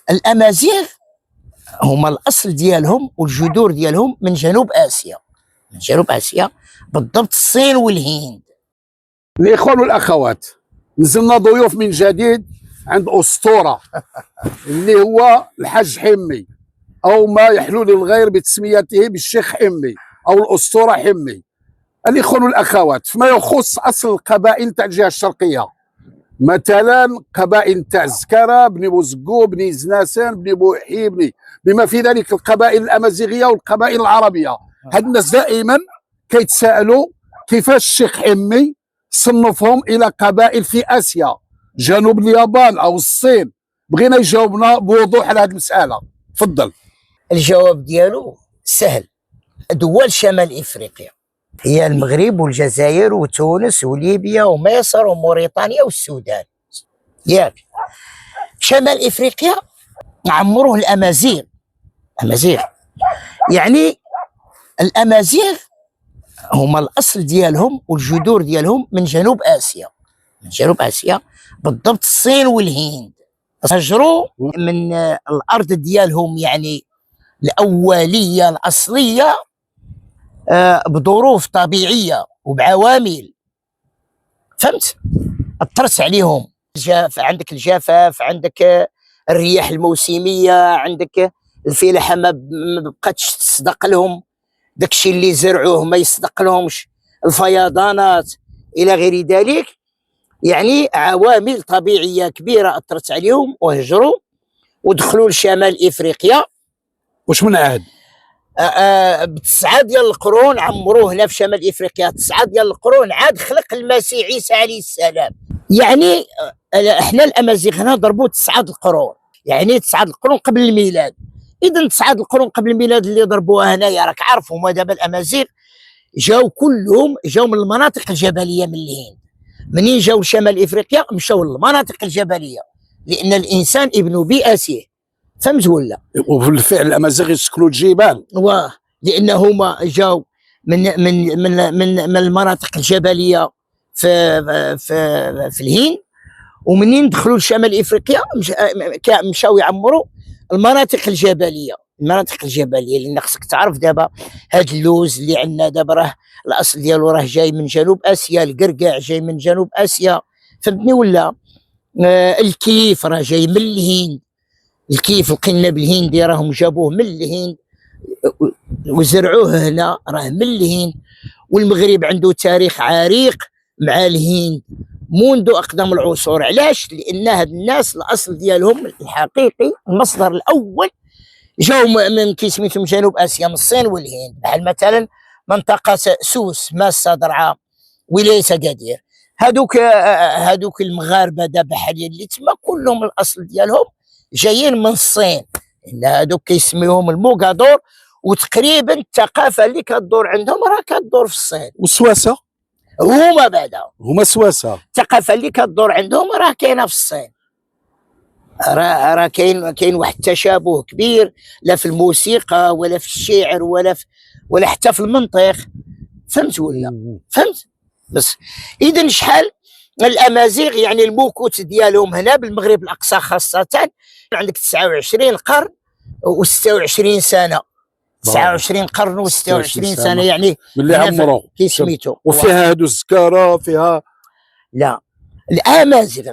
الامازيغ هما الاصل ديالهم والجذور ديالهم من جنوب اسيا، من جنوب اسيا بالضبط الصين والهند. الاخوان والاخوات، نزلنا ضيوف من جديد عند اسطوره اللي هو الحاج حمي، او ما يحلو للغير بتسميته بالشيخ حمي او الاسطوره حمي. الاخوان والاخوات، فيما يخص اصل القبائل تاع الجهه الشرقيه، مثلا قبائل تاع زكره، بني بوزقو، بني زناسان، بني بوحي، بما في ذلك القبائل الامازيغيه والقبائل العربيه. هاد الناس دائما كيتساءلوا كيفاش الشيخ حمي صنفهم الى قبائل في اسيا، جنوب اليابان او الصين. بغينا يجاوبنا بوضوح على هذه المساله. تفضل. الجواب ديالو سهل. دول شمال افريقيا هي المغرب والجزائر وتونس وليبيا ومصر وموريتانيا والسودان. ياك شمال افريقيا عمروه الامازيغ. امازيغ يعني الامازيغ هما الاصل ديالهم والجذور ديالهم من جنوب اسيا، من جنوب اسيا بالضبط الصين والهند. هجروا من الارض ديالهم يعني الاوليه الاصليه بظروف طبيعيه وبعوامل، فهمت؟ اثرت عليهم. عندك الجفاف، عندك الرياح الموسميه، عندك الفلاحه ما بقاتش تصدق لهم، داكشي اللي زرعوه ما يصدق لهمش، الفيضانات الى غير ذلك. يعني عوامل طبيعيه كبيره اثرت عليهم وهجروا ودخلوا لشمال افريقيا. واش من عهد؟ بتسعه ديال القرون عمروه هنا في شمال افريقيا، 9 ديال القرون عاد خلق المسيح عيسى عليه السلام. يعني احنا الامازيغ هنا ضربوا 9 القرون، يعني 9 القرون قبل الميلاد. اذا 9 القرون قبل الميلاد اللي ضربوها هنايا راك عارفهم. ودابا الامازيغ جاو كلهم جاو من المناطق الجبليه من الهند. منين جاو لشمال افريقيا مشاو للمناطق الجبليه، لان الانسان ابن بيئته، فهمت ولا؟ وبالفعل الامازيغ يسكنوا الجبال، واه لان هما جاو من المناطق الجبليه في الهند. ومنين دخلوا لشمال افريقيا مشاو يعمروا المناطق الجبليه. المناطق الجبليه لان خصك تعرف دابا هاد اللوز اللي عندنا دابا راه الاصل ديالو راه جاي من جنوب اسيا، القرقاع جاي من جنوب اسيا، فهمتني ولا؟ الكيف راه جاي من الهند، الكيف القنب الهندي راهم جابوه من الهند وزرعوه هنا راه من الهند. والمغرب عنده تاريخ عريق مع الهند منذ اقدم العصور. علاش؟ لان هاد الناس الاصل ديالهم الحقيقي المصدر الاول جاو من كيسميتهم جنوب اسيا، من الصين والهند. بحال مثلا منطقه سوس، ماسه، درعا، ولايه اكادير. هادوك المغاربه دابا حاليا اللي تما كلهم الاصل ديالهم جايين من الصين، ان هادوك كيسميوهم الموغادور. وتقريبا الثقافه اللي كدور عندهم راه كدور في الصين. والسواسه هما بعدا هما سواسه، الثقافه اللي كدور عندهم راه كاينه في الصين. راه كاين واحد التشابه كبير، لا في الموسيقى ولا في الشعر ولا حتى في المنطق، فهمت ولا؟ فهمت؟ بس اذا شحال الامازيغ يعني الموكوت ديالهم هنا بالمغرب الاقصى خاصه عندك 29 قرن و26 سنه. 29 قرن و26 سنه يعني اللي عمرو كي سميتو. وفيها هادو الزكاره فيها. لا الامازيغ